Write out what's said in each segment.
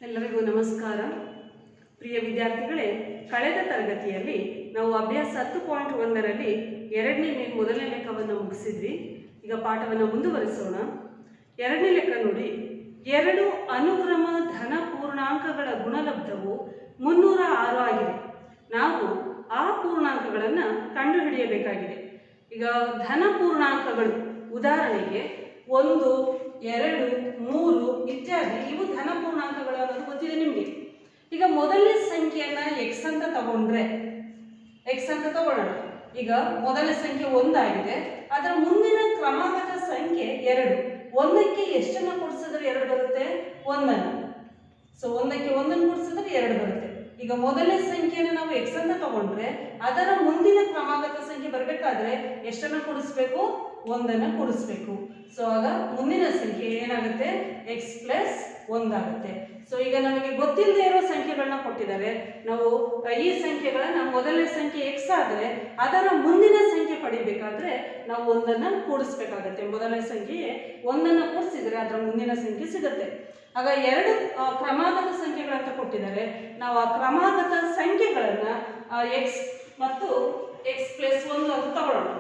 ಎಲ್ಲರಿಗೂ ನಮಸ್ಕಾರ. ಪ್ರಿಯ ವಿದ್ಯಾರ್ಥಿಗಳೇ, ಕಳೆದ ತರಗತಿಯಲ್ಲಿ ನಾವು ಅಭ್ಯಾಸ 10.1ರಲ್ಲಿ ಮೊದಲನೇ ಲೆಕ್ಕವನ್ನು ಮುಗಿಸಿದ್ವಿ. ಈಗ ಪಾಠವನ್ನು ಮುಂದುವರಿಸೋಣ. ಎರಡನೇ ಲೆಕ್ಕ ನೋಡಿ. ಎರಡು ಅನುಕ್ರಮ ಧನ ಪೂರ್ಣಾಂಕಗಳ ಗುಣಲಬ್ಧವು 306 ಆಗಿದೆ. ನಾವು ಆ ಪೂರ್ಣಾಂಕಗಳನ್ನು ಕಂಡುಹಿಡಿಯಬೇಕಾಗಿದೆ. ಈಗ ಧನ ಪೂರ್ಣಾಂಕಗಳು ಉದಾಹರಣೆಗೆ 1, 2, 3 ಇತ್ಯಾದಿ ಇವು ಧನ ಪೂರ್ಣಾಂಕಗಳು ಅನ್ನೋದು ಗೊತ್ತಿದೆ ನಿಮಗೆ. ಈಗ ಮೊದಲನೇ ಸಂಖ್ಯೆಯನ್ನ ಎಕ್ಸ್ ಅಂತ ತಗೊಂಡ್ರೆ ಈಗ ಮೊದಲನೇ ಸಂಖ್ಯೆ 1 ಆಗಿದೆ. ಅದರ ಮುಂದಿನ ಕ್ರಮಾಗತ ಸಂಖ್ಯೆ 2. 1ಕ್ಕೆ ಎಷ್ಟನ್ನು ಕೂಡಿಸಿದ್ರೆ 2 ಬರುತ್ತೆ? 1. ಸೊ 1ಕ್ಕೆ 1 ಕೂಡಿಸಿದ್ರೆ 2 ಬರುತ್ತೆ. ಈಗ ಮೊದಲನೇ ಸಂಖ್ಯೆಯನ್ನು ನಾವು ಎಕ್ಸ್ ಅಂತ ತಗೊಂಡ್ರೆ ಅದರ ಮುಂದಿನ ಕ್ರಮಾಗತ ಸಂಖ್ಯೆ ಬರಬೇಕಾದ್ರೆ ಎಷ್ಟನ್ನು ಕೂಡಿಸ್ಬೇಕು? 1 ಕೂಡಿಸ್ಬೇಕು. ಸೊ ಆಗ ಮುಂದಿನ ಸಂಖ್ಯೆ ಏನಾಗುತ್ತೆ? ಎಕ್ಸ್ ಪ್ಲಸ್ 1 ಆಗುತ್ತೆ. ಸೊ ಈಗ ನಮಗೆ ಗೊತ್ತಿಲ್ಲದೆ ಇರೋ ಸಂಖ್ಯೆಗಳನ್ನ ಕೊಟ್ಟಿದ್ದಾರೆ. ನಾವು ಈ ಸಂಖ್ಯೆಗಳನ್ನ ಮೊದಲನೇ ಸಂಖ್ಯೆ ಎಕ್ಸ್ ಆದರೆ ಅದರ ಮುಂದಿನ ಸಂಖ್ಯೆ ಪಡಿಬೇಕಾದ್ರೆ ನಾವು 1 ಕೂಡಿಸ್ಬೇಕಾಗತ್ತೆ. ಮೊದಲನೇ ಸಂಖ್ಯೆಗೆ 1 ಕೂಡಿಸಿದ್ರೆ ಅದರ ಮುಂದಿನ ಸಂಖ್ಯೆ ಸಿಗುತ್ತೆ. ಆಗ 2 ಕ್ರಮಾಗತ ಸಂಖ್ಯೆಗಳಂತ ಕೊಟ್ಟಿದ್ದಾರೆ. ನಾವು ಆ ಕ್ರಮಾಗತ ಸಂಖ್ಯೆಗಳನ್ನ ಎಕ್ಸ್ ಮತ್ತು ಎಕ್ಸ್ ಪ್ಲಸ್ 1 ಅಂತ ತಗೊಳ್ಳೋಣ.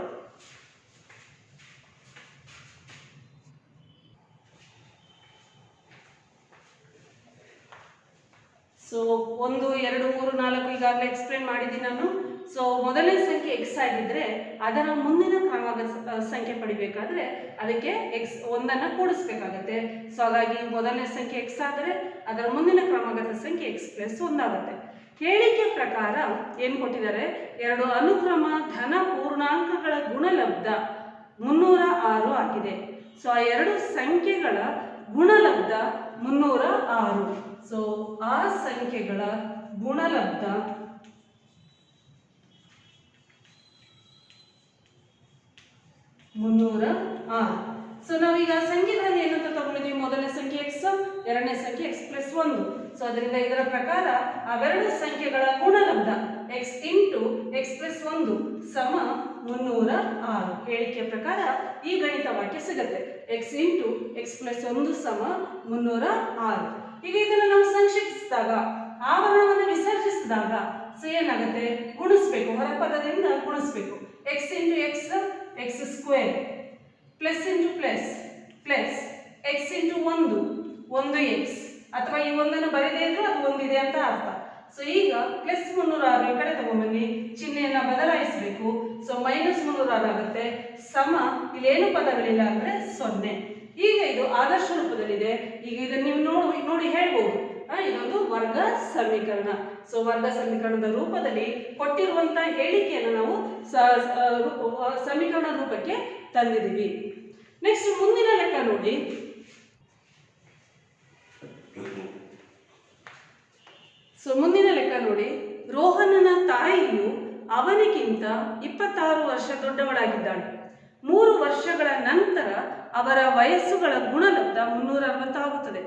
ಸೊ 1, 2, 3, 4 ಈಗಾಗಲೇ ಎಕ್ಸ್ಪ್ಲೇನ್ ಮಾಡಿದ್ದೀನಿ ನಾನು. ಸೊ ಮೊದಲನೇ ಸಂಖ್ಯೆ ಎಕ್ಸ್ ಆಗಿದ್ರೆ ಅದರ ಮುಂದಿನ ಕ್ರಮಾಗತ ಸಂಖ್ಯೆ ಪಡಿಬೇಕಾದ್ರೆ ಅದಕ್ಕೆ ಎಕ್ಸ್ 1 ಕೂಡಿಸ್ಬೇಕಾಗತ್ತೆ. ಸೊ ಹಾಗಾಗಿ ಮೊದಲನೇ ಸಂಖ್ಯೆ ಎಕ್ಸ್ ಆದರೆ ಅದರ ಮುಂದಿನ ಕ್ರಮಾಗತ ಸಂಖ್ಯೆ ಎಕ್ಸ್ ಪ್ಲಸ್ 1 ಆಗುತ್ತೆ. ಹೇಳಿಕೆ ಪ್ರಕಾರ ಏನು ಕೊಟ್ಟಿದ್ದಾರೆ? 2 ಅನುಕ್ರಮ ಧನ ಪೂರ್ಣಾಂಕಗಳ ಗುಣಲಬ್ಧ 306 ಆಗಿದೆ. ಸೊ ಆ 2 ಸಂಖ್ಯೆಗಳ ಗುಣಲಬ್ಧ 306. ಸೊ ಆ ಸಂಖ್ಯೆಗಳ ಗುಣಲಬ್ಧ 306. ಸೊ ನಾವೀಗ ಸಂಖ್ಯೆಗಳನ್ನು ಏನಂತ ತಗೊಂಡಿದ್ದೀವಿ? ಮೊದಲನೇ ಸಂಖ್ಯೆ ಎಕ್ಸ್, ಎರಡನೇ ಸಂಖ್ಯೆ ಎಕ್ಸ್ ಪ್ಲಸ್ 1. ಸೊ ಅದರಿಂದ ಇದರ ಪ್ರಕಾರ ಅವೆರಡು ಸಂಖ್ಯೆಗಳ ಗುಣಲಬ್ಧ ಎಕ್ಸ್ ಇಂಟು ಎಕ್ಸ್ ಪ್ಲಸ್ 1 ಸಮ 306. ಹೇಳಿಕೆಯ ಪ್ರಕಾರ ಈ ಗಣಿತ ವಾಕ್ಯ ಸಿಗುತ್ತೆ. ಎಕ್ಸ್ ಇಂಟು ಎಕ್ಸ್ ಪ್ಲಸ್ 1 ಸಮ 306. ಈಗ ಇದನ್ನು ನಾವು ಸಂಕ್ಷಿಪ್ತಿಸಿದಾಗ, ಆವರಣವನ್ನು ವಿಸರ್ಜಿಸಿದಾಗ ಸೊ ಏನಾಗುತ್ತೆ? ಗುಣಿಸ್ಬೇಕು, ಹೊರಪದದಿಂದ ಗುಣಿಸ್ಬೇಕು. X into x x square plus into plus plus x into 1 x, ಅಥವಾ ಈ 1 ಬರೆದೇ ಇದ್ರೂ ಅದು 1 ಇದೆ ಅಂತ ಅರ್ಥ. ಸೊ ಈಗ ಪ್ಲಸ್ 306 ಈ ಕಡೆ ತಗೊಂಡ್ಬನ್ನಿ, ಚಿಹ್ನೆಯನ್ನ ಬದಲಾಯಿಸಬೇಕು. ಸೊ ಮೈನಸ್ 306 ಆಗುತ್ತೆ. ಸಮ ಇಲ್ಲೇನು ಪದಗಳಿಲ್ಲ ಅಂದ್ರೆ 0. ಈಗ ಇದು ಆದರ್ಶ ರೂಪದಲ್ಲಿದೆ. ಈಗ ಇದನ್ನು ನೀವು ನೋಡಿ ಹೇಳ್ಬೋದು, ಇದೊಂದು ವರ್ಗ ಸಮೀಕರಣ. ಸೊ ವರ್ಗ ಸಮೀಕರಣದ ರೂಪದಲ್ಲಿ ಕೊಟ್ಟಿರುವಂತಹ ಹೇಳಿಕೆಯನ್ನು ನಾವು ಸಮೀಕರಣ ರೂಪಕ್ಕೆ ತಂದಿದ್ದೀವಿ. ನೆಕ್ಸ್ಟ್ ಮುಂದಿನ ಲೆಕ್ಕ ನೋಡಿ. ಸೊ ಮುಂದಿನ ಲೆಕ್ಕ ನೋಡಿ. ರೋಹನನ ತಾಯಿಯು ಅವನಿಗಿಂತ 26 ವರ್ಷ ದೊಡ್ಡವಳಾಗಿದ್ದಾಳೆ. 3 ವರ್ಷಗಳ ನಂತರ ಅವರ ವಯಸ್ಸುಗಳ ಗುಣಲಬ್ಧ 360 ಆಗುತ್ತದೆ.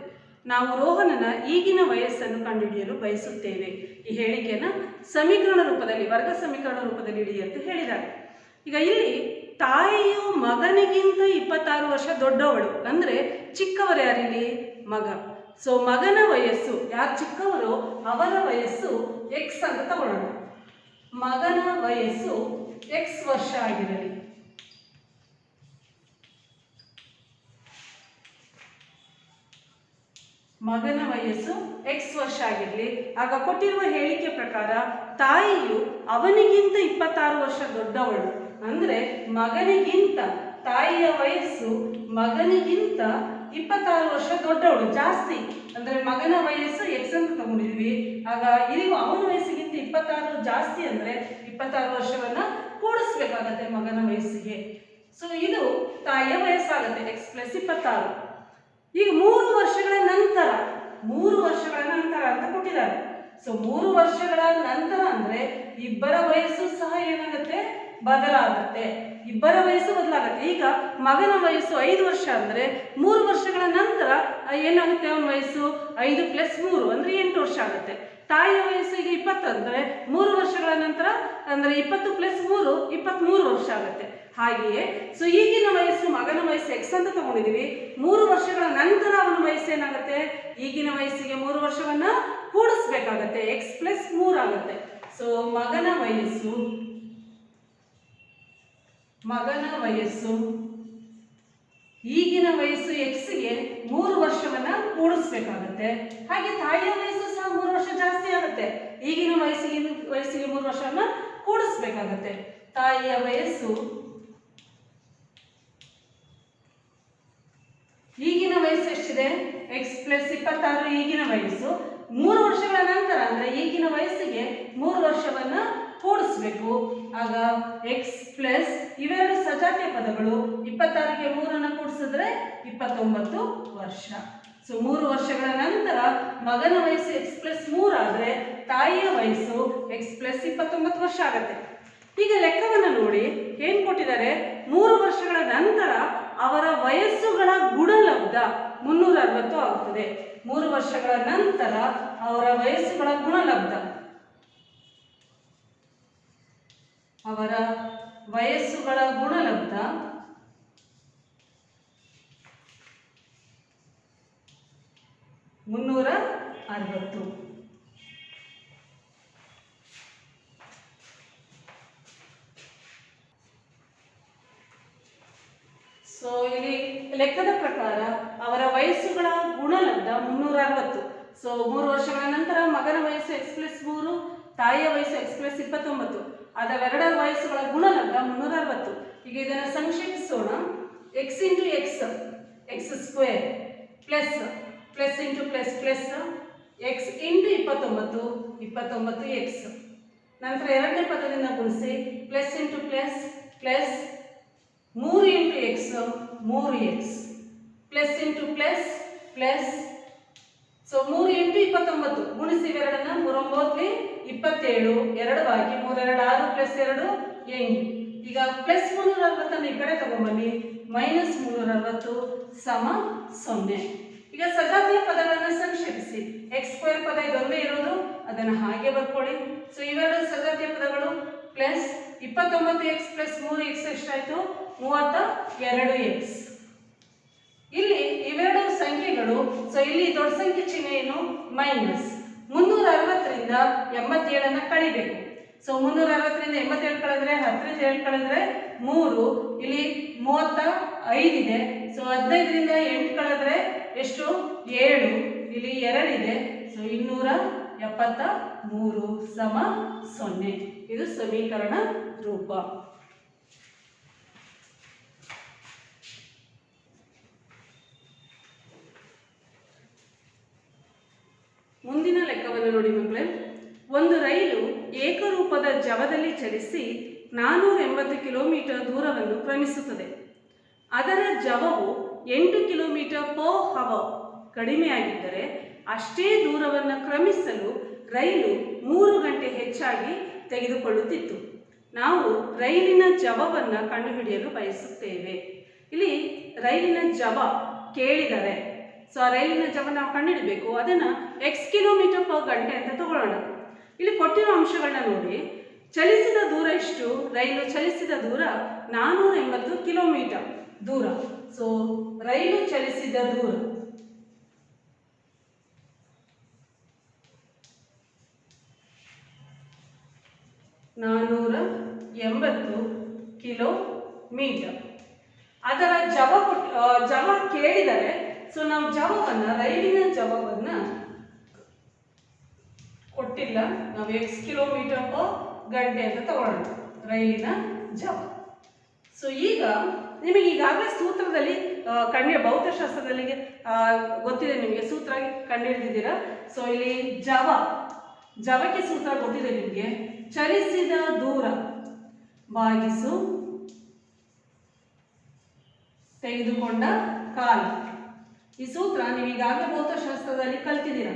ನಾವು ರೋಹನನ ಈಗಿನ ವಯಸ್ಸನ್ನು ಕಂಡುಹಿಡಿಯಲು ಬಯಸುತ್ತೇವೆ. ಈ ಹೇಳಿಕೆಯನ್ನು ಸಮೀಕರಣ ರೂಪದಲ್ಲಿ, ವರ್ಗ ಸಮೀಕರಣ ರೂಪದಲ್ಲಿ ಇಡಿ ಅಂತ ಹೇಳಿದ್ದಾರೆ. ಈಗ ಇಲ್ಲಿ ತಾಯಿಯು ಮಗನಿಗಿಂತ 26 ವರ್ಷ ದೊಡ್ಡವಳು ಅಂದ್ರೆ ಚಿಕ್ಕವರು ಯಾರಿಲ್ಲಿ? ಮಗ. ಸೊ ಮಗನ ವಯಸ್ಸು, ಯಾರು ಚಿಕ್ಕವರು ಅವರ ವಯಸ್ಸು ಎಕ್ಸ್ ಅಂತ ತಗೊಳ್ಳೋಣ. ಮಗನ ವಯಸ್ಸು ಎಕ್ಸ್ ವರ್ಷ ಆಗಿರಲಿ. ಮಗನ ವಯಸ್ಸು ಎಕ್ಸ್ ವರ್ಷ ಆಗಿರಲಿ. ಆಗ ಕೊಟ್ಟಿರುವ ಹೇಳಿಕೆ ಪ್ರಕಾರ ತಾಯಿಯು ಅವನಿಗಿಂತ 26 ವರ್ಷ ದೊಡ್ಡವಳು ಅಂದ್ರೆ ಮಗನಿಗಿಂತ, ತಾಯಿಯ ವಯಸ್ಸು ಮಗನಿಗಿಂತ 26 ವರ್ಷ ದೊಡ್ಡವಳು, ಜಾಸ್ತಿ. ಅಂದ್ರೆ ಮಗನ ವಯಸ್ಸು ಎಕ್ಸ್ ಅಂತ ತಗೊಂಡಿದ್ವಿ. ಆಗ ಇಲ್ಲಿ ಅವನ ವಯಸ್ಸಿಗಿಂತ 26 ಜಾಸ್ತಿ ಅಂದ್ರೆ 26 ವರ್ಷವನ್ನ ಕೂಡಿಸ್ಬೇಕಾಗತ್ತೆ ಮಗನ ವಯಸ್ಸಿಗೆ. ಸೊ ಇದು ತಾಯಿಯ ವಯಸ್ಸಾಗತ್ತೆ ಎಕ್ಸ್ ಪ್ಲಸ್ 26. ಈಗ 3 ವರ್ಷಗಳ ನಂತರ ಅಂತ ಕೊಟ್ಟಿದ್ದಾರೆ. ಸೊ 3 ವರ್ಷಗಳ ನಂತರ ಅಂದ್ರೆ ಇಬ್ಬರ ವಯಸ್ಸು ಸಹ ಏನಾಗುತ್ತೆ? ಬದಲಾಗುತ್ತೆ, ಇಬ್ಬರ ವಯಸ್ಸು ಬದಲಾಗುತ್ತೆ. ಈಗ ಮಗನ ವಯಸ್ಸು 5 ವರ್ಷ ಅಂದರೆ 3 ವರ್ಷಗಳ ನಂತರ ಏನಾಗುತ್ತೆ, ಅವನ ವಯಸ್ಸು 5 + 3 ಅಂದರೆ 8 ವರ್ಷ ಆಗುತ್ತೆ. ತಾಯಿಯ ವಯಸ್ಸು ಈಗ 20 ಅಂದರೆ 3 ವರ್ಷಗಳ ನಂತರ ಅಂದರೆ 20 + 3 23 ವರ್ಷ ಆಗುತ್ತೆ. ಹಾಗೆಯೇ ಸೊ ಈಗಿನ ವಯಸ್ಸು ಮಗನ ವಯಸ್ಸು ಎಕ್ಸ್ ಅಂತ ತಗೊಂಡಿದ್ದೀವಿ. 3 ವರ್ಷಗಳ ನಂತರ ಅವನ ವಯಸ್ಸು ಏನಾಗುತ್ತೆ, ಈಗಿನ ವಯಸ್ಸಿಗೆ 3 ವರ್ಷವನ್ನ ಕೂಡಿಸ್ಬೇಕಾಗತ್ತೆ, ಎಕ್ಸ್ + 3 ಆಗುತ್ತೆ. ಸೊ ಮಗನ ವಯಸ್ಸು ಈಗಿನ ವಯಸ್ಸು ಎಕ್ಸ್ಗೆ 3 ವರ್ಷವನ್ನ ಕೂಡಿಸ್ಬೇಕಾಗತ್ತೆ. ಹಾಗೆ ತಾಯಿಯ ವಯಸ್ಸು ಸಹ 3 ವರ್ಷ ಜಾಸ್ತಿ ಆಗುತ್ತೆ. ಈಗಿನ ವಯಸ್ಸಿಗೆ 3 ವರ್ಷವನ್ನ ಕೂಡಿಸ್ಬೇಕಾಗತ್ತೆ. ತಾಯಿಯ ವಯಸ್ಸು ಈಗಿನ ವಯಸ್ಸು ಎಷ್ಟಿದೆ, ಎಕ್ಸ್ + 26 ಈಗಿನ ವಯಸ್ಸು. 3 ವರ್ಷಗಳ ನಂತರ ಅಂದ್ರೆ ಈಗಿನ ವಯಸ್ಸಿಗೆ 3 ವರ್ಷವನ್ನ ಕೂಡಿಸ್ಬೇಕು. ಆಗ ಎಕ್ಸ್ ಪ್ಲಸ್ ಇವೆರಡು ಸಜಾತಿಯ ಪದಗಳು, 26ಗೆ 3ಅನ್ನು ಕೂಡಿಸಿದ್ರೆ 29 ವರ್ಷ. ಸೊ 3 ವರ್ಷಗಳ ನಂತರ ಮಗನ ವಯಸ್ಸು ಎಕ್ಸ್ + 3 ಆದರೆ ತಾಯಿಯ ವಯಸ್ಸು ಎಕ್ಸ್ + 29 ವರ್ಷ ಆಗುತ್ತೆ. ಈಗ ಲೆಕ್ಕವನ್ನು ನೋಡಿ ಏನ್ ಕೊಟ್ಟಿದ್ದಾರೆ, 3 ವರ್ಷಗಳ ನಂತರ ಅವರ ವಯಸ್ಸುಗಳ ಗುಣಲಬ್ಧ 360 ಆಗುತ್ತದೆ. 3 ವರ್ಷಗಳ ನಂತರ ಅವರ ವಯಸ್ಸುಗಳ ಗುಣಲಬ್ಧ 360. ಸೊ ಇಲ್ಲಿ ಲೆಕ್ಕದ ಪ್ರಕಾರ ಅವರ ವಯಸ್ಸುಗಳ ಗುಣಲಬ್ಧ 360. ಸೊ 3 ವರ್ಷಗಳ ನಂತರ ಮಗನ ವಯಸ್ಸು ಎಕ್ಸ್ + 3, ತಾಯಿಯ ವಯಸ್ಸು ಎಕ್ಸ್ + 29, ಅದವೆರಡರ ವಯಸ್ಸುಗಳ ಗುಣಲಬ್ಧ 360. ಈಗ ಇದನ್ನು ಸಂಕ್ಷೇಪಿಸೋಣ. X into x, x square, plus plus into plus plus, x into 29, 29 x. ನಂತರ ಎರಡನೇ ಪದದಿಂದ ಗುಣಿಸಿ, plus into plus plus 3 into x 3x, plus into plus plus. So 3 into 29 ಗುಣಿಸಿ ಇವೆರಡನ್ನ 3 9 27, 2 ಬಾಕಿ 3 2 6 ಪ್ಲಸ್ 2 8. ಈಗ ಪ್ಲಸ್ 360 ಈ ಕಡೆ ತಗೊಂಡ್ಬನ್ನಿ, ಮೈನಸ್ 360 ಸಮ 0. ಈಗ ಸಜಾತಿಯ ಪದಗಳನ್ನು ಸಂಕ್ಷೇಪಿಸಿ. ಎಕ್ಸ್ ಸ್ಕ್ವೇರ್ ಪದ ಇದೊಂದೇ ಇರೋದು, ಅದನ್ನು ಹಾಗೆ ಬರ್ಕೊಳ್ಳಿ. ಸೊ ಇವೆರಡು ಸಜಾತಿಯ ಪದಗಳು. ಪ್ಲಸ್ 29x + 3x ಎಷ್ಟಾಯ್ತು, 32x. ಇಲ್ಲಿ ಇವೆರಡು ಸಂಖ್ಯೆಗಳು. ಸೊ ಇಲ್ಲಿ ದೊಡ್ಡ ಸಂಖ್ಯೆ ಚಿಹ್ನೆ ಏನು, ಮೈನಸ್. 360ರಿಂದ 87 ಕಳಿಬೇಕು. ಸೊ 360ರಿಂದ 87 ಕಳೆದ್ರೆ 10ರಿಂದ 7 ಕಳೆದ್ರೆ 3, ಇಲ್ಲಿ 35 ಇದೆ. ಸೊ 15ರಿಂದ 8 ಕಳೆದ್ರೆ ಎಷ್ಟು, 7, ಇಲ್ಲಿ 2 ಇದೆ. ಸೊ 273 ಸಮ 0. ಇದು ಸಮೀಕರಣ ರೂಪ. ಮುಂದಿನ ಲೆಕ್ಕವನ್ನು ನೋಡಿ ಮಕ್ಕಳೇ. ಒಂದು ರೈಲು ಏಕರೂಪದ ಜವದಲ್ಲಿ ಚಲಿಸಿ 480 ಕಿಲೋಮೀಟರ್ ದೂರವನ್ನು ಕ್ರಮಿಸುತ್ತದೆ. ಅದರ ಜವವು 8 ಕಿಲೋಮೀಟರ್ ಪರ್ ಹವರ್ ಕಡಿಮೆಯಾಗಿದ್ದರೆ ಅಷ್ಟೇ ದೂರವನ್ನು ಕ್ರಮಿಸಲು ರೈಲು 3 ಗಂಟೆ ಹೆಚ್ಚಾಗಿ ತೆಗೆದುಕೊಳ್ಳುತ್ತಿತ್ತು. ನಾವು ರೈಲಿನ ಜವವನ್ನು ಕಂಡುಹಿಡಿಯಲು ಬಯಸುತ್ತೇವೆ. ಇಲ್ಲಿ ರೈಲಿನ ಜವ ಕೇಳಿದರೆ, ಸೊ ಆ ರೈಲಿನ ಜವ ನಾವು ಕಂಡುಹಿಡಬೇಕು. ಅದನ್ನು ಎಕ್ಸ್ ಕಿಲೋಮೀಟರ್ ಪರ್ ಗಂಟೆ ಅಂತ ತಗೊಳ್ಳೋಣ. ಇಲ್ಲಿ ಕೊಟ್ಟಿರೋ ಅಂಶಗಳನ್ನ ನೋಡಿ. ಚಲಿಸಿದ ದೂರ ಎಷ್ಟು, ರೈಲು ಚಲಿಸಿದ ದೂರ 480 ಕಿಲೋಮೀಟರ್ ದೂರ. ಸೊ ರೈಲು ಚಲಿಸಿದ ದೂರ 480 ಕಿಲೋಮೀಟರ್. ಅದರ ಜವ ಕೇಳಿದರೆ, ಸೊ ನಾವು ಜವವನ್ನು, ರೈಲಿನ ಜವವನ್ನು ಕೊಟ್ಟಿಲ್ಲ, ನಾವು ಎಕ್ಸ್ ಕಿಲೋಮೀಟರ್ ಪರ್ ಗಂಟೆ ಅಂತ ತಗೊಳ್ಳೋಣ ರೈಲಿನ ಜವ. ಸೊ ಈಗ ನಿಮಗೆ ಈಗಾಗಲೇ ಸೂತ್ರದಲ್ಲಿ ಭೌತಶಾಸ್ತ್ರದಲ್ಲಿ ಗೊತ್ತಿದೆ, ನಿಮಗೆ ಸೂತ್ರ ಕಂಡುಹಿಡಿದಿದ್ದೀರಾ. ಸೊ ಇಲ್ಲಿ ಜವಕ್ಕೆ ಸೂತ್ರ ಗೊತ್ತಿದೆ ನಿಮಗೆ. ಚಲಿಸಿದ ದೂರ ಭಾಗಿಸು ತೆಗೆದುಕೊಂಡ ಕಾಲ. ಈ ಸೂತ್ರ ನೀವು ಈಗಾಗಲೇ ಭೌತಶಾಸ್ತ್ರದಲ್ಲಿ ಕಲ್ತಿದ್ದೀರಾ.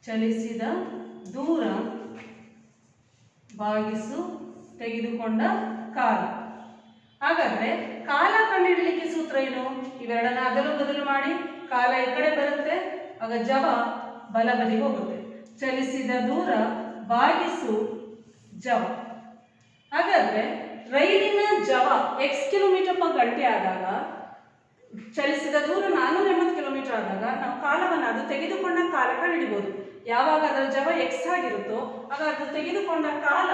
ಚಲಿಸಿದ ದೂರ ಭಾಗಿಸು ತೆಗೆದುಕೊಂಡ ಕಾಲ. ಹಾಗಾದ್ರೆ ಕಾಲ ಕಂಡುಹಿಡಲಿಕ್ಕೆ ಸೂತ್ರ ಏನು? ಇವೆರಡನ್ನ ಅದಲು ಬದಲು ಮಾಡಿ ಕಾಲ ಈ ಕಡೆ ಬರುತ್ತೆ, ಆಗ ಜವ ಬಲ ಬದಿಗೆ ಹೋಗುತ್ತೆ. ಚಲಿಸಿದ ದೂರ ಭಾಗಿಸು ಜವ. ಹಾಗಾದ್ರೆ ರೈಲಿನ ಜವ x ಕಿಲೋಮೀಟರ್ ಪರ್ ಗಂಟೆ ಆದಾಗ, ಚಲಿಸಿದ ದೂರ 480 ಕಿಲೋಮೀಟರ್ ಆದಾಗ ನಾವು ಕಾಲವನ್ನು, ಅದು ತೆಗೆದುಕೊಂಡ ಕಾಲ ಕಂಡುಹಿಡಿಬಹುದು. ಯಾವಾಗ ಅದರ ಜವ x ಆಗಿರುತ್ತೋ ಆಗ ಅದು ತೆಗೆದುಕೊಂಡ ಕಾಲ,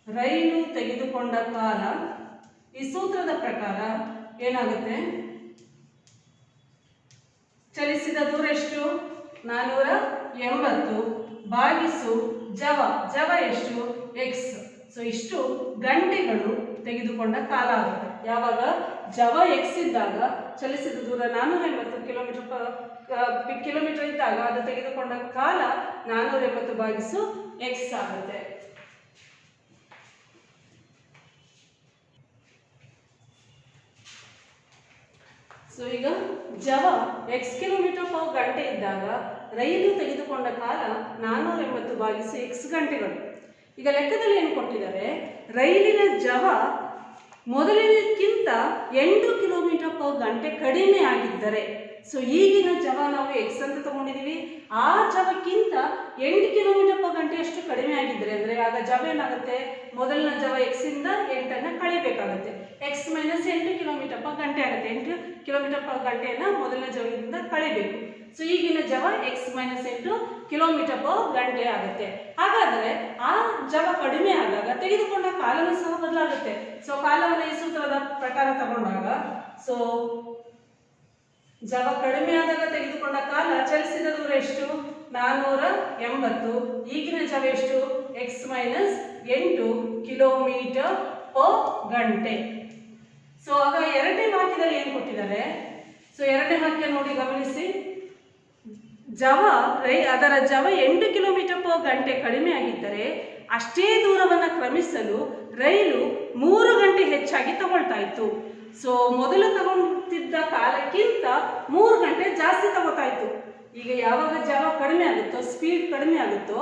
ರೈಲು ತೆಗೆದುಕೊಂಡ ಕಾಲ ಈ ಸೂತ್ರದ ಪ್ರಕಾರ ಏನಾಗುತ್ತೆ? ಚಲಿಸಿದ ದೂರ ಎಷ್ಟು? 480 ಭಾಗಿಸು ಜವ, ಜವ ಎಷ್ಟು? x. ಸೊ ಇಷ್ಟು ಗಂಟೆಗಳು ತೆಗೆದುಕೊಂಡ ಕಾಲ ಆಗುತ್ತೆ. ಯಾವಾಗ ಜವ x ಇದ್ದಾಗ, ಚಲಿಸಿದ ದೂರ 480 ಕಿಲೋಮೀಟರ್ ಇದ್ದಾಗ ಅದು ತೆಗೆದುಕೊಂಡ ಕಾಲ 480 ಭಾಗಿಸು x ಆಗುತ್ತೆ. ಸೊ ಈಗ ಜವ x ಕಿಲೋಮೀಟರ್ ಪರ್ ಗಂಟೆ ಇದ್ದಾಗ ರೈಲು ತೆಗೆದುಕೊಂಡ ಕಾಲ 480 ಭಾಗಿಸು x ಗಂಟೆಗಳು. ಈಗ ಲೆಕ್ಕದಲ್ಲಿ ಏನು ಕೊಟ್ಟಿದ್ದಾರೆ? ರೈಲಿನ ಜವ ಮೊದಲಿನಕ್ಕಿಂತ 8 ಕಿಲೋಮೀಟರ್ ಪರ್ ಗಂಟೆ ಕಡಿಮೆ ಆಗಿದ್ದರೆ, ಸೊ ಈಗಿನ ಜವ ನಾವು x ಅಂತ ತಗೊಂಡಿದ್ದೀವಿ, ಆ ಜವಕ್ಕಿಂತ 8 ಕಿಲೋಮೀಟರ್ ಪರ್ ಗಂಟೆ ಅಷ್ಟು ಕಡಿಮೆ ಆಗಿದ್ದರೆ ಅಂದರೆ ಆಗ ಜವ ಏನಾಗುತ್ತೆ? ಮೊದಲಿನ ಜವ x ಇಂದ 8ಅನ್ನು ಕಳಿಬೇಕಾಗುತ್ತೆ. x ಮೈನಸ್ 8 ಕಿಲೋಮೀಟರ್ ಪರ್ ಗಂಟೆ ಆಗುತ್ತೆ. 8 ಕಿಲೋಮೀಟರ್ ಪರ್ ಗಂಟೆಯನ್ನು ಮೊದಲಿನ ಜವದಿಂದ ಕಳಿಬೇಕು. ಸೊ ಈಗಿನ ಜವ x ಮೈನಸ್ 8 ಕಿಲೋಮೀಟರ್ ಪರ್ ಗಂಟೆ ಆಗುತ್ತೆ. ಹಾಗಾದರೆ ಆ ಜವ ಕಡಿಮೆ ಆದಾಗ ತೆಗೆದುಕೊಂಡ ಕಾಲನೂ ಸಹ ಬದಲಾಗುತ್ತೆ. ಸೊ ಕಾಲವನ್ನು ಈ ಸೂತ್ರದ ಪ್ರಕಾರ ತಗೊಂಡಾಗ, ಸೊ ಜವ ಕಡಿಮೆ ಆದಾಗ ತೆಗೆದುಕೊಂಡ ಕಾಲ, ಚಲಿಸಿದ ದೂರ ಎಷ್ಟು? 480. ಈಗಿನ ಜವ ಎಷ್ಟು? x ಮೈನಸ್ 8 ಕಿಲೋಮೀಟರ್ ಪರ್ ಗಂಟೆ. ಸೊ ಆಗ ಎರಡನೇ ವಾಕ್ಯದಲ್ಲಿ ಏನು ಕೊಟ್ಟಿದ್ದಾರೆ? ಸೊ ಎರಡನೇ ವಾಕ್ಯ ನೋಡಿ, ಗಮನಿಸಿ. ಜವ ಅದರ ಜವ 8 ಕಿಲೋಮೀಟರ್ ಪರ್ ಗಂಟೆ ಕಡಿಮೆ ಆಗಿದ್ದರೆ ಅಷ್ಟೇ ದೂರವನ್ನು ಕ್ರಮಿಸಲು ರೈಲು 3 ಗಂಟೆ ಹೆಚ್ಚಾಗಿ ತಗೊಳ್ತಾ ಇತ್ತು. ಸೊ ಮೊದಲು ತಗೊಳ್ತಿದ್ದ ಕಾಲಕ್ಕಿಂತ 3 ಗಂಟೆ ಜಾಸ್ತಿ ತಗೋತಾ ಇತ್ತು. ಈಗ ಯಾವಾಗ ಜವ ಕಡಿಮೆ ಆಗುತ್ತೋ, ಸ್ಪೀಡ್ ಕಡಿಮೆ ಆಗುತ್ತೋ,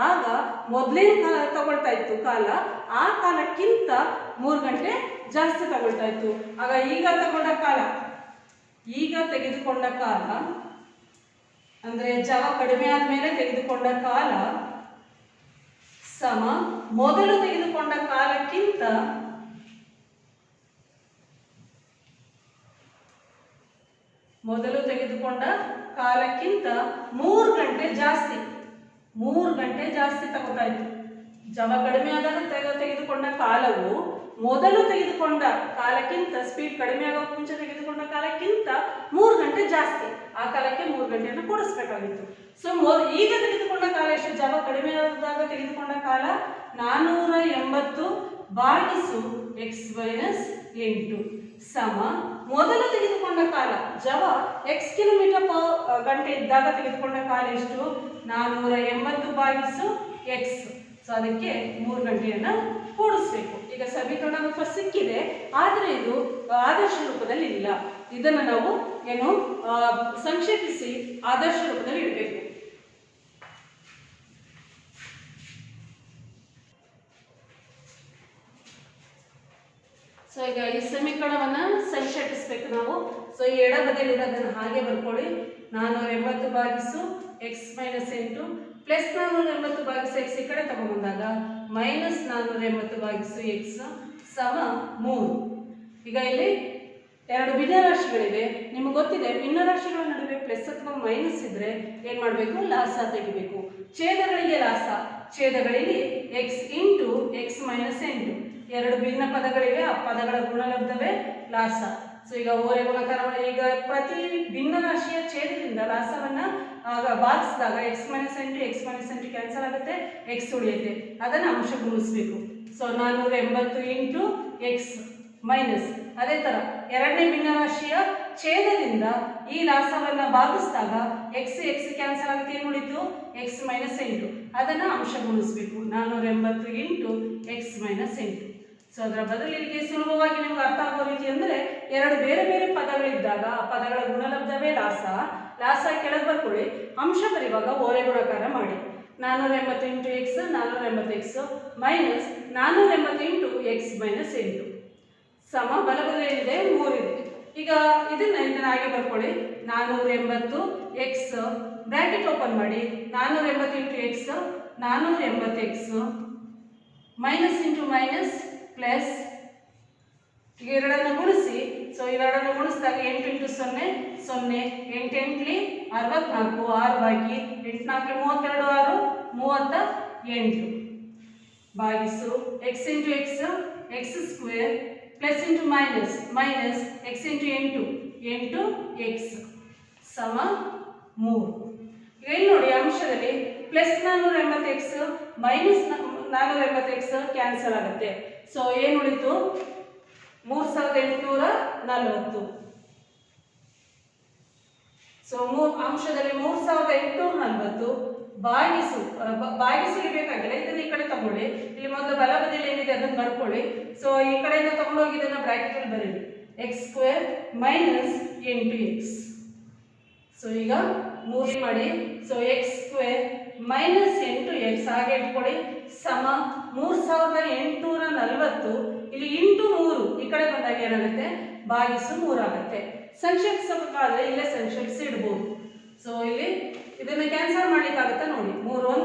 ಆಗ ಮೊದಲೇನು ತಗೊಳ್ತಾ ಇತ್ತು ಕಾಲ, ಆ ಕಾಲಕ್ಕಿಂತ 3 ಗಂಟೆ ಜಾಸ್ತಿ ತಗೊಳ್ತಾ ಇತ್ತು. ಆಗ ಈಗ ತೆಗೆದುಕೊಂಡ ಕಾಲ ಅಂದರೆ ಜವ ಕಡಿಮೆ ಆದಮೇಲೆ ತೆಗೆದುಕೊಂಡ ಕಾಲ ಸಮ ಮೊದಲು ತೆಗೆದುಕೊಂಡ ಕಾಲಕ್ಕಿಂತ 3 ಗಂಟೆ ಜಾಸ್ತಿ, 3 ಗಂಟೆ ಜಾಸ್ತಿ ತಗೋತಾ ಇತ್ತು. ಜವ ಕಡಿಮೆ ಆದಾಗ ತೆಗೆದುಕೊಂಡ ಕಾಲವು ಮೊದಲು ತೆಗೆದುಕೊಂಡ ಕಾಲಕ್ಕಿಂತ, ಸ್ಪೀಡ್ ಕಡಿಮೆ ಆಗೋಕೆ ಮುಂಚೆ ತೆಗೆದುಕೊಂಡ ಕಾಲಕ್ಕಿಂತ 3 ಗಂಟೆ ಜಾಸ್ತಿ. ಆ ಕಾಲಕ್ಕೆ 3 ಗಂಟೆಯನ್ನು ಕೂಡಿಸ್ಬೇಕಾಗಿತ್ತು. ಸೊ ಈಗ ತೆಗೆದುಕೊಂಡ ಕಾಲ ಎಷ್ಟು? ಜವ ಕಡಿಮೆ ಆದಾಗ ತೆಗೆದುಕೊಂಡ ಕಾಲ 480 ಭಾಗಿಸು x ಮೈನಸ್ 8 ಸಮ ಮೊದಲು ತೆಗೆದುಕೊಂಡ ಕಾಲ, ಜವ x ಕಿಲೋಮೀಟರ್ ಪರ್ ಗಂಟೆ ಇದ್ದಾಗ ತೆಗೆದುಕೊಂಡ ಕಾಲ ಎಷ್ಟು? 480 ಭಾಗಿಸು x. ಸೊ ಅದಕ್ಕೆ 3 ಗಂಟೆಯನ್ನು ಕೂಡಿಸ್ಬೇಕು. ಈಗ ಸಮೀಕರಣ ಫಸ್ಟ್ ಸಿಕ್ಕಿದೆ, ಆದರೆ ಇದು ಆದರ್ಶ ರೂಪದಲ್ಲಿ ಇಲ್ಲ. ಇದನ್ನು ನಾವು ಸಂಕ್ಷೇಪಿಸಿ ಆದರ್ಶ ರೂಪದಲ್ಲಿ ಇಡಬೇಕು. ಸೊ ಈಗ ಈ ಸಮೀಕರಣವನ್ನು ಸಂಕ್ಷೇಪಿಸಬೇಕು ನಾವು. ಸೊ ಈ ಎಡಬದಿಯಲ್ಲಿರೋದನ್ನು ಹಾಗೆ ಬರ್ಕೊಳ್ಳಿ. 480 ಭಾಗಿಸು x ಮೈನಸ್ 8 ಪ್ಲಸ್ 480 ಭಾಗಿಸು x ಈ ಕಡೆ ತಗೊಂಡ್ಬಂದಾಗ ಮೈನಸ್ 480 ಭಾಗಿಸು x ಸಮ 3. ಈಗ ಇಲ್ಲಿ ಎರಡು ಭಿನ್ನರಾಶಿಗಳಿವೆ. ನಿಮಗೆ ಗೊತ್ತಿದೆ, ಭಿನ್ನರಾಶಿಗಳ ನಡುವೆ ಪ್ಲಸ್ ಅಥವಾ ಮೈನಸ್ ಇದ್ದರೆ ಏನು ಮಾಡಬೇಕು? ಲಾಸ ತೆಗಿಬೇಕು. ಛೇದಗಳಿಗೆ ಲಾಸ, ಛೇದಗಳಿಗೆ x ಇಂಟು x ಮೈನಸ್ 8. ಎರಡು ಭಿನ್ನ ಪದಗಳಿವೆ, ಆ ಪದಗಳ ಗುಣಲಬ್ಧವೇ ಲಾಸ. ಸೊ ಈಗ ಓರೆ ಗುಣಕಾರ, ಈಗ ಪ್ರತಿ ಭಿನ್ನರಾಶಿಯ ಛೇದದಿಂದ ಲಾಸವನ್ನು ಭಾಗಿಸಿದಾಗ x ಮೈನಸ್ 8 ಕ್ಯಾನ್ಸಲ್ ಆಗುತ್ತೆ, x ಉಳಿಯುತ್ತೆ. ಅದನ್ನು ಅಂಶ ಗುಣಿಸಬೇಕು. ಸೊ 480 ಇಂಟು x ಮೈನಸ್, ಅದೇ ಥರ ಎರಡನೇ ಭಿನ್ನರಾಶಿಯ ಛೇದದಿಂದ ಈ ಲಾಸವನ್ನು ಭಾಗಿಸಿದಾಗ x ಕ್ಯಾನ್ಸಲ್ ಆಗುತ್ತೆ, ಏನು ಉಳಿತು? x minus 8. ಅದನ್ನು ಅಂಶ ಗುಣಿಸಬೇಕು. 480 ಇಂಟು x ಮೈನಸ್ 8. ಸೊ ಅದರ ಬದಲಿಗೆ ಸುಲಭವಾಗಿ ನಿಮ್ಗೆ ಅರ್ಥ ಆಗೋ ರೀತಿ ಅಂದರೆ, ಎರಡು ಬೇರೆ ಬೇರೆ ಪದಗಳಿದ್ದಾಗ ಆ ಪದಗಳ ಗುಣಲಬ್ಧವೇ ಲಾಸ, ಲಾಸ್ಟ್ ಆಗಿ ಕೆಳಗೆ ಬರ್ಕೊಳ್ಳಿ. ಅಂಶ ಬರೆಯುವಾಗ ಓರೆ ಗುಣಾಕಾರ ಮಾಡಿ. 480 into X 480 X minus 480 into X minus 8 ಸಮ ಬಲಬದಿ ಏನಿದೆ 3 ಇದೆ. ಈಗ ಇದನ್ನ ಹಾಗೆ ಬರ್ಕೊಳ್ಳಿ. 480 ಎಕ್ಸ್ ಬ್ರಾಕೆಟ್ ಓಪನ್ ಮಾಡಿ 480 into X 480 X minus into minus plus. ಈಗ ಎರಡನ್ನು ಗುಣಿಸಿ. ಸೊ ಇವೆರಡನ್ನು ಗುಣಿಸಿದಾಗ 8 ಇಂಟು 0 0 8 8ಲಿ 64 6 ಬಾಕಿ 8 4 32 6 38 ಭಾಗಿಸು X into x x square plus into minus minus X into 8 X ಸಮ 3. ಈಗ ಇಲ್ಲಿ ನೋಡಿ ಅಂಶದಲ್ಲಿ plus 480 X minus 480 X cancel ಆಗುತ್ತೆ. ಸೊ ಏನು ಉಳಿತು 3840. ಸೊ ಅಂಶದಲ್ಲಿ 3840 ಭಾಗಿಸಿ ಇಡಬೇಕಾಗಿಲ್ಲ. ಇದನ್ನ ಈ ಕಡೆ ತಗೊಳ್ಳಿ. ಇಲ್ಲಿ ಮೊದಲು ಬಲಬದಿಯಲ್ಲಿ ಏನಿದೆ ಅದನ್ನು ಬರ್ಕೊಳ್ಳಿ. ಸೊ ಈ ಕಡೆಯಿಂದ ತಗೊಂಡೋಗಿ ಇದನ್ನ ಬ್ರಾಕೆಟ್ ಅಲ್ಲಿ ಬರೀರಿ. X square minus 8x. So ಈಗ 3 ಮಾಡಿ. So X square minus 8x ಹಾಗೆ ಇಟ್ಕೊಳ್ಳಿ ಸಮ 3840. ಇಲ್ಲಿ ಇಂಟು 3 ಈ ಕಡೆ ಬಂದಾಗ ಏನಾಗುತ್ತೆ ಭಾಗಿಸು 3 ಆಗುತ್ತೆ. ಸಂಕ್ಷೇಪಿಸಬೇಕಾದ್ರೆ ಇಲ್ಲೇ ಸಂಕ್ಷೇಪಿಸಿ ಇಡ್ಬೋದು. ಸೊ ಇಲ್ಲಿ ಇದನ್ನ ಕ್ಯಾನ್ಸಲ್ ಮಾಡ್ಲಿಕ್ಕಾಗತ್ತಾ ನೋಡಿ. 3 1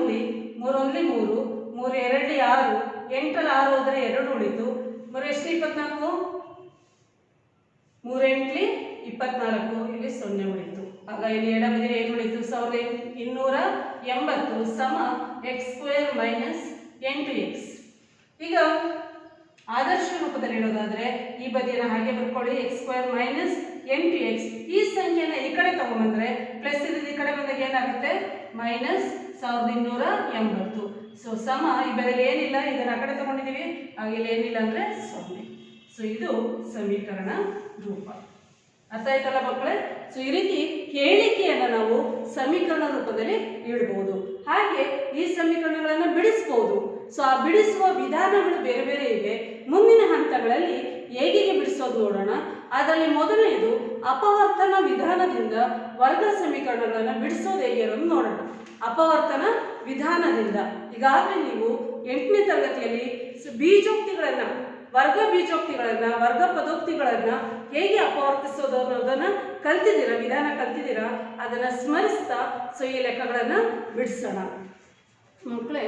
3 3 3 2 6 8 6 ಹೋದ್ರೆ 2 ಉಳಿತು. 3 ಎಷ್ಟು 24 3 8 24 ಇಲ್ಲಿ 0 ಉಳಿತು. ಆಗ ಇಲ್ಲಿ ಎಡಬದಿ ಏನು ಉಳಿತು 1280 ಸಮ ಎಕ್ಸ್ ಸ್ಕ್ವೇರ್ ಮೈನಸ್ 8x. ಈಗ ಆದರ್ಶ ರೂಪದಲ್ಲಿ ಹೇಳೋದಾದ್ರೆ ಈ ಬದಿಯನ್ನು ಹಾಗೆ ಬರ್ಕೊಳ್ಳಿ. X square minus 8x. ಈ ಸಂಖ್ಯೆನ ಈ ಕಡೆ ತಗೊಂಡ್ಬಂದ್ರೆ ಪ್ಲಸ್ ಇರೋದು ಈ ಕಡೆ ಬಂದಾಗ ಏನಾಗುತ್ತೆ ಮೈನಸ್ 1280. ಸೊ ಸಮ ಈ ಬದಿಯಲ್ಲಿ ಏನಿಲ್ಲ ಇದನ್ನ ಆ ಕಡೆ ತಗೊಂಡಿದ್ದೀವಿ ಹಾಗೆ ಇಲ್ಲಿ ಏನಿಲ್ಲ ಅಂದ್ರೆ 0. ಸೊ ಇದು ಸಮೀಕರಣ ರೂಪ. ಅರ್ಥ ಆಯ್ತಲ್ಲ ಮಕ್ಕಳೇ. ಸೊ ಈ ರೀತಿ ಹೇಳಿಕೆಯನ್ನು ನಾವು ಸಮೀಕರಣ ರೂಪದಲ್ಲಿ ಇಡಬಹುದು. ಹಾಗೆ ಈ ಸಮೀಕರಣಗಳನ್ನು ಬಿಡಿಸಬಹುದು. ಸೊ ಆ ಬಿಡಿಸುವ ವಿಧಾನಗಳು ಬೇರೆ ಬೇರೆ ಇವೆ. ಮುಂದಿನ ಹಂತಗಳಲ್ಲಿ ಹೇಗೆ ಬಿಡಿಸೋದು ನೋಡೋಣ. ಅದರಲ್ಲಿ ಮೊದಲನೆಯದು ಅಪವರ್ತನ ವಿಧಾನದಿಂದ ವರ್ಗ ಸಮೀಕರಣಗಳನ್ನು ಬಿಡಿಸೋದು ಹೇಗೆ ಅನ್ನೋದು ನೋಡೋಣ. ಅಪವರ್ತನ ವಿಧಾನದಿಂದ ಈಗಾಗಲೇ ನೀವು 8ನೇ ತರಗತಿಯಲ್ಲಿ ಬೀಜೋಕ್ತಿಗಳನ್ನು ವರ್ಗ ಬೀಜೋಕ್ತಿಗಳನ್ನು ವರ್ಗ ಪದೋಕ್ತಿಗಳನ್ನು ಹೇಗೆ ಅಪವರ್ತಿಸೋದು ಅನ್ನೋದನ್ನು ಕಲ್ತಿದ್ದೀರಾ, ವಿಧಾನ ಕಲ್ತಿದ್ದೀರಾ. ಅದನ್ನು ಸ್ಮರಿಸ್ತಾ ಸೊ ಈ ಲೆಕ್ಕಗಳನ್ನು ಬಿಡಿಸೋಣ. ಮಕ್ಕಳೇ,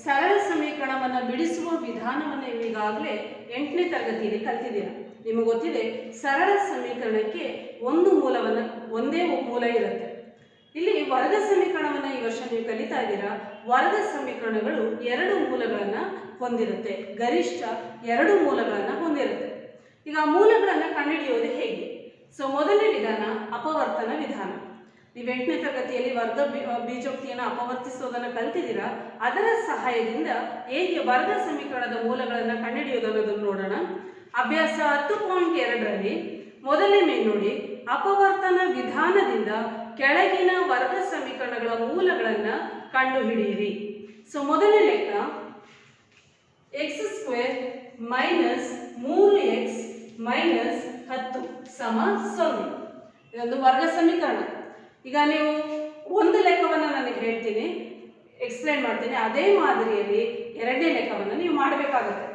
ಸರಳ ಸಮೀಕರಣವನ್ನು ಬಿಡಿಸುವ ವಿಧಾನವನ್ನು ಈಗಾಗಲೇ 8ನೇ ತರಗತಿಯಲ್ಲಿ ಕಲ್ತಿದ್ದೀರಾ. ನಿಮಗೆ ಗೊತ್ತಿದೆ ಸರಳ ಸಮೀಕರಣಕ್ಕೆ ಒಂದೇ ಮೂಲ ಇರುತ್ತೆ. ಇಲ್ಲಿ ವರ್ಗ ಸಮೀಕರಣವನ್ನು ಈ ವರ್ಷ ನೀವು ಕಲಿತಾ ಇದ್ದೀರಾ. ವರ್ಗ ಸಮೀಕರಣಗಳು 2 ಮೂಲಗಳನ್ನು ಹೊಂದಿರುತ್ತೆ. ಗರಿಷ್ಠ 2 ಮೂಲಗಳನ್ನು ಹೊಂದಿರುತ್ತೆ. ಈಗ ಆ ಮೂಲಗಳನ್ನು ಕಂಡುಹಿಡಿಯೋದು ಹೇಗೆ? ಸೊ ಮೊದಲನೇ ವಿಧಾನ ಅಪವರ್ತನ ವಿಧಾನ. ನೀವು 8ನೇ ತರಗತಿಯಲ್ಲಿ ವರ್ಗ ಬೀಜೋಕ್ತಿಯನ್ನು ಅಪವರ್ತಿಸೋದನ್ನು ಕಲ್ತಿದ್ದೀರಾ. ಅದರ ಸಹಾಯದಿಂದ ಹೇಗೆ ವರ್ಗ ಸಮೀಕರಣದ ಮೂಲಗಳನ್ನು ಕಂಡುಹಿಡಿಯೋದು ಅನ್ನೋದನ್ನು ನೋಡೋಣ. ಅಭ್ಯಾಸ 10.2ರಲ್ಲಿ ಮೊದಲನೇ ಮೇಲ್ ನೋಡಿ. ಅಪವರ್ತನ ವಿಧಾನದಿಂದ ಕೆಳಗಿನ ವರ್ಗ ಸಮೀಕರಣಗಳ ಮೂಲಗಳನ್ನು ಕಂಡುಹಿಡಿಯಿರಿ. ಸೊ ಮೊದಲನೇ ಲೆಕ್ಕ X square minus 3x minus 10 ಸಮ 0. ಇದೊಂದು ವರ್ಗ ಸಮೀಕರಣ. ಈಗ ನೀವು ಒಂದು ಲೆಕ್ಕವನ್ನು ನನಗೆ ಹೇಳ್ತೀನಿ, ಎಕ್ಸ್ಪ್ಲೇನ್ ಮಾಡ್ತೀನಿ. ಅದೇ ಮಾದರಿಯಲ್ಲಿ 2ನೇ ಲೆಕ್ಕವನ್ನು ನೀವು ಮಾಡಬೇಕಾಗುತ್ತೆ.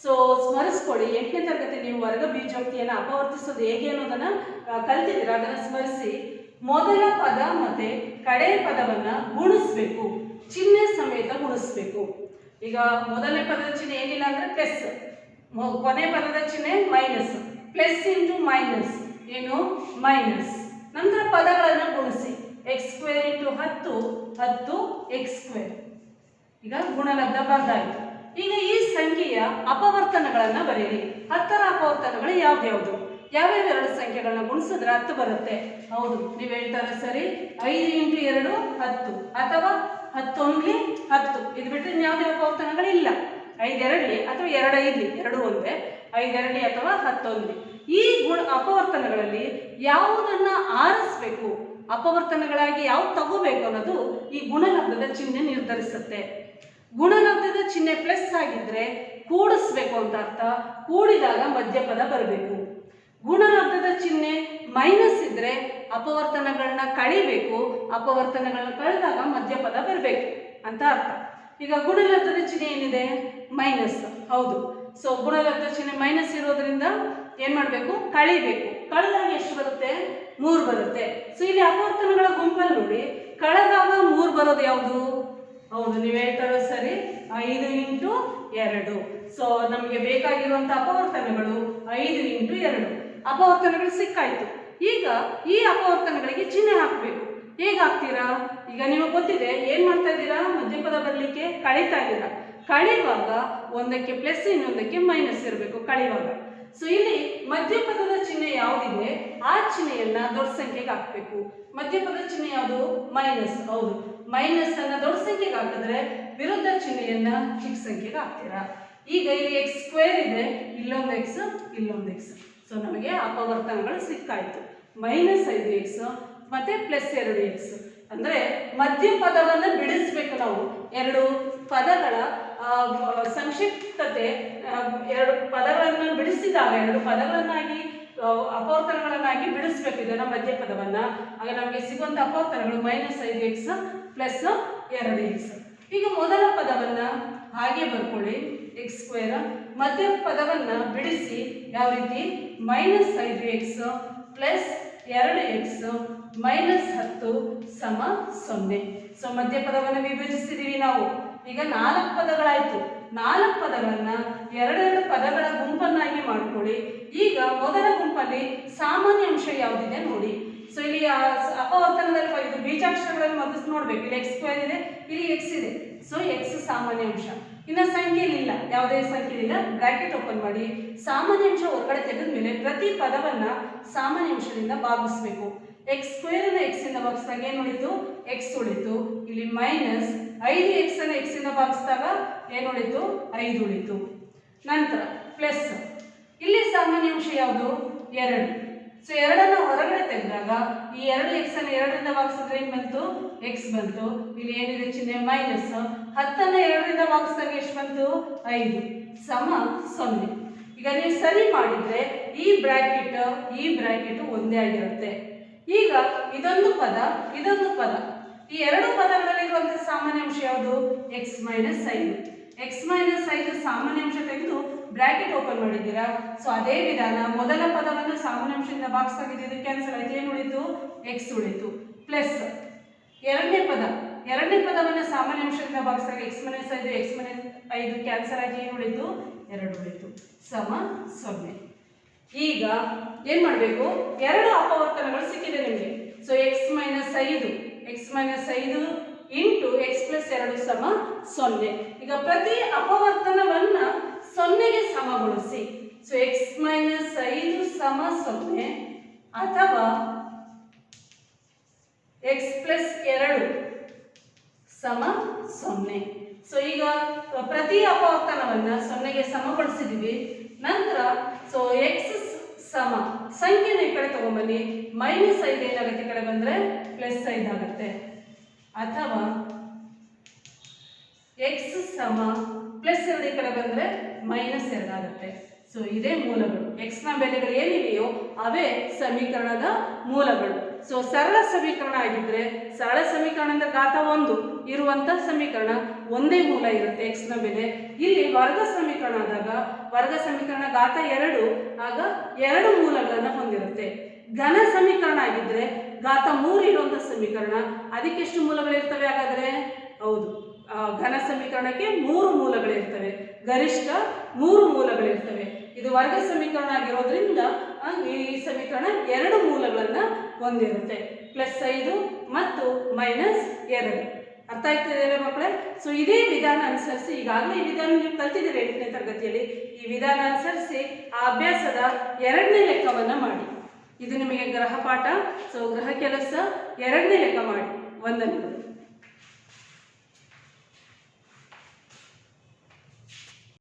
ಸೊ ಸ್ಮರಿಸ್ಕೊಳ್ಳಿ. 8ನೇ ತರಗತಿ ನೀವು ವರ್ಗ ಬೀಜೋಕ್ತಿಯನ್ನು ಅಪವರ್ತಿಸೋದು ಹೇಗೆ ಅನ್ನೋದನ್ನು ಕಲ್ತಿದ್ದೀರಾ. ಅದನ್ನು ಸ್ಮರಿಸಿ ಮೊದಲ ಪದ ಮತ್ತು ಕಡೆ ಪದವನ್ನು ಗುಣಿಸ್ಬೇಕು. ಚಿಹ್ನೆ ಸಮೇತ ಗುಣಿಸ್ಬೇಕು. ಈಗ ಮೊದಲನೇ ಪದದ ಚಿಹ್ನೆ ಏನಿಲ್ಲ ಅಂದರೆ ಪ್ಲಸ್, ಕೊನೆ ಪದದ ಚಿಹ್ನೆ ಮೈನಸ್. ಪ್ಲಸ್ ಇಂಟು ಮೈನಸ್ ಏನು ಮೈನಸ್. ನಂತರ ಪದಗಳನ್ನು ಗುಣಿಸಿ. X square into 10 X square. ಈಗ ಗುಣಲಬ್ಧ ಬರ್ದಾಯಿತು. ಈಗ ಈ ಸಂಖ್ಯೆಯ ಅಪವರ್ತನಗಳನ್ನು ಬರೆಯಿರಿ. 10ರ ಅಪವರ್ತನಗಳು ಯಾವ್ದ್ಯಾವುದು? ಯಾವ್ಯಾವ 2 ಸಂಖ್ಯೆಗಳನ್ನ ಗುಣಿಸಿದ್ರೆ 10 ಬರುತ್ತೆ. ಹೌದು, ನೀವು ಹೇಳ್ತಾರೆ ಸರಿ. 5 ಇಂಟು 2 10 ಅಥವಾ 10 1 10. ಇದು ಬಿಟ್ಟರೆ ಯಾವುದೇ ಅಪವರ್ತನಗಳಿಲ್ಲ. 5 2 ಅಥವಾ 2 5 2 ಒಂದೇ. 5 2 ಅಥವಾ 10 1. ಈ ಅಪವರ್ತನಗಳಲ್ಲಿ ಯಾವುದನ್ನು ಆರಿಸಬೇಕು, ಅಪವರ್ತನಗಳಾಗಿ ಯಾವ್ದು ತಗೋಬೇಕು ಅನ್ನೋದು ಈ ಗುಣಲಬ್ಧದ ಚಿಹ್ನೆ ನಿರ್ಧರಿಸುತ್ತೆ. ಗುಣಲಬ್ಧದ ಚಿಹ್ನೆ ಪ್ಲಸ್ ಆಗಿದ್ರೆ ಕೂಡಿಸ್ಬೇಕು ಅಂತ ಅರ್ಥ. ಕೂಡಿದಾಗ ಮಧ್ಯಪದ ಬರಬೇಕು. ಗುಣಲಬ್ಧದ ಚಿಹ್ನೆ ಮೈನಸ್ ಇದ್ರೆ ಅಪವರ್ತನಗಳನ್ನ ಕಳಿಬೇಕು, ಅಪವರ್ತನಗಳನ್ನ ಕಳೆದಾಗ ಮಧ್ಯಪದ ಬರಬೇಕು ಅಂತ ಅರ್ಥ. ಈಗ ಗುಣಲಬ್ಧದ ಚಿಹ್ನೆ ಏನಿದೆ? ಮೈನಸ್. ಹೌದು. ಸೊ ಗುಣಲಬ್ಧ ಚಿಹ್ನೆ ಮೈನಸ್ ಇರೋದ್ರಿಂದ ಏನ್ ಮಾಡಬೇಕು? ಕಳಿಬೇಕು. ಕಳೆದಾಗ ಎಷ್ಟು ಬರುತ್ತೆ? 3 ಬರುತ್ತೆ. ಸೊ ಇಲ್ಲಿ ಅಪವರ್ತನಗಳ ಗುಂಪಲ್ಲಿ ನೋಡಿ, ಕಳೆದಾಗ 3 ಬರೋದು ಯಾವುದು? ಹೌದು, ನೀವು ಹೇಳ್ತಾರೋ ಸರಿ, 5 × 2. ಸೊ ನಮಗೆ ಬೇಕಾಗಿರುವಂತಹ ಅಪವರ್ತನಗಳು 5 × 2 ಅಪವರ್ತನಗಳು ಸಿಕ್ಕಾಯ್ತು. ಈಗ ಈ ಅಪವರ್ತನಗಳಿಗೆ ಚಿಹ್ನೆ ಹಾಕಬೇಕು. ಹೇಗೆ ಹಾಕ್ತೀರಾ? ಈಗ ನಿಮಗೆ ಗೊತ್ತಿದೆ, ಏನ್ ಮಾಡ್ತಾ ಇದ್ದೀರಾ? ಮಧ್ಯಪದ ಬರಲಿಕ್ಕೆ ಕಳೀತಾ ಇದ್ದೀರಾ. ಕಳೆಯುವಾಗ ಒಂದಕ್ಕೆ ಪ್ಲಸ್ ಇನ್ನೊಂದಕ್ಕೆ ಮೈನಸ್ ಇರಬೇಕು ಕಳೆಯುವಾಗ. ಸೊ ಇಲ್ಲಿ ಮಧ್ಯಪದದ ಚಿಹ್ನೆ ಯಾವುದಿದೆ ಆ ಚಿಹ್ನೆಯನ್ನ ದೊಡ್ಡ ಸಂಖ್ಯೆಗೆ ಹಾಕಬೇಕು. ಮಧ್ಯಪದ ಚಿಹ್ನೆ ಯಾವುದು? ಮೈನಸ್. ಹೌದು, ಮೈನಸ್ ಅನ್ನ ದೊಡ್ಡ ಸಂಖ್ಯೆಗೆ ಹಾಕಿದ್ರೆ ವಿರುದ್ಧ ಚಿಹ್ನೆಯನ್ನ ಚಿಕ್ಕ ಸಂಖ್ಯೆಗೆ ಹಾಕ್ತೀರಾ. ಈಗ ಇಲ್ಲಿ x² ಇದೆ, ಇಲ್ಲೊಂದು x, ಇಲ್ಲೊಂದು x. ಸೊ ನಮಗೆ ಅಪವರ್ತನಗಳು ಸಿಕ್ಕಾಯ್ತು. -5x ಮತ್ತೆ +2x. ಅಂದ್ರೆ ಮಧ್ಯಪದವನ್ನು ಬಿಡಿಸ್ಬೇಕು ನಾವು. ಎರಡು ಪದಗಳ ಸಂಕ್ಷಿಪ್ತತೆ, ಎರಡು ಪದಗಳನ್ನು ಬಿಡಿಸಿದಾಗ, ಎರಡು ಪದಗಳನ್ನಾಗಿ ಅಪವರ್ತನಗಳನ್ನಾಗಿ ಬಿಡಿಸ್ಬೇಕು ಇದನ್ನ ಮಧ್ಯಪದವನ್ನ. ಆಗ ನಮಗೆ ಸಿಗುವಂತ ಅಪವರ್ತನಗಳು -5x + 2x. ಈಗ ಮೊದಲ ಪದವನ್ನ ಹಾಗೆ ಬರ್ಕೊಳ್ಳಿ, x². ಮಧ್ಯ ಪದವನ್ನ ಬಿಡಿಸಿ ಯಾವ ರೀತಿ? -5x + 2x -10 = 0. ಸೊ ಮಧ್ಯ ಪದವನ್ನು ವಿಭಜಿಸಿದೀವಿ ನಾವು. ಈಗ 4 ಪದಗಳಾಯ್ತು. 4 ಪದಗಳನ್ನ ಎರಡೆರಡು ಪದಗಳ ಗುಂಪನ್ನಾಗಿ ಮಾಡ್ಕೊಳ್ಳಿ. ಈಗ ಮೊದಲ ಗುಂಪಲ್ಲಿ ಸಾಮಾನ್ಯ ಅಂಶ ಯಾವುದಿದೆ ನೋಡಿ. ಸೊ ಇಲ್ಲಿ ಅಪವರ್ತನದಲ್ಲಿ ಇದು ಬೀಜಾಕ್ಷರಗಳನ್ನು ಮೊದಲು ನೋಡ್ಬೇಕು. ಇಲ್ಲಿ x² ಇದೆ, ಇಲ್ಲಿ x ಇದೆ. ಸೊ x ಸಾಮಾನ್ಯ ಅಂಶ. ಇನ್ನು ಸಂಖ್ಯೆಯಲ್ಲಿ ಇಲ್ಲ, ಯಾವುದೇ ಸಂಖ್ಯೆಯಿಲ್ಲ. ಬ್ರಾಕೆಟ್ ಓಪನ್ ಮಾಡಿ, ಸಾಮಾನ್ಯ ಅಂಶ ಹೊರಗಡೆ ತೆಗೆದ ಮೇಲೆ ಪ್ರತಿ ಪದವನ್ನ ಸಾಮಾನ್ಯ ಅಂಶದಿಂದ ಭಾಗಿಸ್ಬೇಕು. x² ಅನ್ನ x ಇಂದ ಭಾಗಿಸಿದಾಗ ಏನು ಉಳಿತು? x ಉಳಿತು. ಇಲ್ಲಿ -5x ಅನ್ನ x ಇಂದ ಭಾಗಿಸಿದಾಗ ಏನು ಉಳಿತು? 5 ಉಳಿತು. ನಂತರ ಪ್ಲಸ್, ಇಲ್ಲಿ ಸಾಮಾನ್ಯ ಅಂಶ ಯಾವುದು? 2. ಸೊ 2ಅನ್ನ ಹೊರಗಡೆ ತೆಗೆದಾಗ ಈ 2x ಅನ್ನ 2ರಿಂದ ಭಾಗಿಸಿದ್ರೆ ಏನು ಬಂತು? x ಬಂತು. ಇಲ್ಲಿ ಏನಿದೆ ಚಿಹ್ನೆ? ಮೈನಸ್. 10ಅನ್ನ 2ರಿಂದ ಭಾಗಿಸಿದಾಗ ಎಷ್ಟು ಬಂತು? 5 = 0. ಈಗ ನೀವು ಸರಿ ಮಾಡಿದ್ರೆ ಈ ಬ್ರಾಕೆಟ್ ಒಂದೇ ಆಗಿರುತ್ತೆ. ಈಗ ಇದೊಂದು ಪದ, ಇದೊಂದು ಪದ, ಈ ಎರಡು ಪದಗಳಲ್ಲಿರುವಂತಹ ಸಾಮಾನ್ಯ ಅಂಶ ಯಾವುದು? x - 5. x - 5 ಸಾಮಾನ್ಯ ಅಂಶ ತೆಗೆದು ಬ್ರಾಕೆಟ್ ಓಪನ್ ಮಾಡಿದ್ದೀರಾ. ಸೊ ಅದೇ ವಿಧಾನ, ಮೊದಲ ಪದವನ್ನು ಸಾಮಾನ್ಯ ಅಂಶದಿಂದ ಭಾಗಿಸಿದಾಗ ಇದು ಕ್ಯಾನ್ಸಲ್ ಆಯ್ತು. ಏನು ಉಳಿತು? x ಉಳಿತು. ಪ್ಲಸ್ ಎರಡನೇ ಪದವನ್ನು ಸಾಮಾನ್ಯ ಅಂಶದಿಂದ ಭಾಗಿಸಿದಾಗ x - 5 ಕ್ಯಾನ್ಸಲ್ ಆಗಿ ಏನು ಉಳಿತು? 2 ಉಳಿತು. = 0. ಈಗ ಏನ್ ಮಾಡಬೇಕು? ಎರಡು ಅಪವರ್ತನಗಳು ಸಿಕ್ಕಿದೆ ನಿಮಗೆ. So x - 5 × x + 2 = 0. ಈಗ ಪ್ರತಿ ಅಪವರ್ತನವನ್ನ 0ಗೆ ಸಮಗೊಳಿಸಿ. ಸೊ x - 5 = 0 ಅಥವಾ x + 2 = 0. ಸೊ ಈಗ ಪ್ರತಿ ಅಪವರ್ತನವನ್ನ 0ಗೆ ಸಮಗೊಳಿಸಿದೀವಿ. ನಂತರ ಸೊ x ಸಂಖ್ಯೆನ ಈ ಕಡೆ ತಗೊಂಡ್ಬನ್ನಿ. -5 ಏನಾಗುತ್ತೆ? ಕಡೆ ಬಂದ್ರೆ +5 ಆಗುತ್ತೆ. ಅಥವಾ x +2 ಈ ಕಡೆ ಬಂದ್ರೆ -2 ಆಗುತ್ತೆ. ಸೊ ಇದೇ ಮೂಲಗಳು. x ನ ಬೆಲೆಗಳು ಏನಿವೆಯೋ ಅವೇ ಸಮೀಕರಣದ ಮೂಲಗಳು. ಸೊ ಸರಳ ಸಮೀಕರಣ ಆಗಿದ್ರೆ, ಸರಳ ಸಮೀಕರಣದ ಘಾತ 1 ಇರುವಂತ ಸಮೀಕರಣ ಒಂದೇ ಮೂಲ ಇರುತ್ತೆ x ನ ಬೆಲೆ. ಇಲ್ಲಿ ವರ್ಗ ಸಮೀಕರಣ ಆದಾಗ ವರ್ಗ ಸಮೀಕರಣ ಘಾತ 2 ಆಗ 2 ಮೂಲಗಳನ್ನ ಹೊಂದಿರುತ್ತೆ. ಘನ ಸಮೀಕರಣ ಆಗಿದ್ರೆ ಘಾತ 3 ಇರುವಂತ ಸಮೀಕರಣ, ಅದಕ್ಕೆ ಎಷ್ಟು ಮೂಲಗಳಿರ್ತವೆ ಹಾಗಾದ್ರೆ? ಹೌದು, ಘನ ಸಮೀಕರಣಕ್ಕೆ 3 ಮೂಲಗಳಿರ್ತವೆ. ಗರಿಷ್ಠ 3 ಮೂಲಗಳಿರ್ತವೆ. ಇದು ವರ್ಗ ಸಮೀಕರಣ ಆಗಿರೋದ್ರಿಂದ ಈ ಸಮೀಕರಣ 2 ಮೂಲಗಳನ್ನ ಹೊಂದಿರುತ್ತೆ. +5 ಮತ್ತು -2. ಅರ್ಥ ಆಯ್ತದೆ ಮಕ್ಕಳೇ? ಸೊ ಇದೇ ವಿಧಾನ ಅನುಸರಿಸಿ, ಈಗಾಗಲೇ ಈ ವಿಧಾನ ನೀವು ಕಲ್ತಿದ್ದೀರಿ 8ನೇ ತರಗತಿಯಲ್ಲಿ. ಈ ವಿಧಾನ ಅನುಸರಿಸಿ ಆ ಅಭ್ಯಾಸದ 2ನೇ ಲೆಕ್ಕವನ್ನ ಮಾಡಿ. ಇದು ನಿಮಗೆ ಗೃಹಪಾಠ. ಸೊ ಗೃಹ ಕೆಲಸ 2ನೇ ಲೆಕ್ಕ ಮಾಡಿ. ವಂದನೆಗಳು.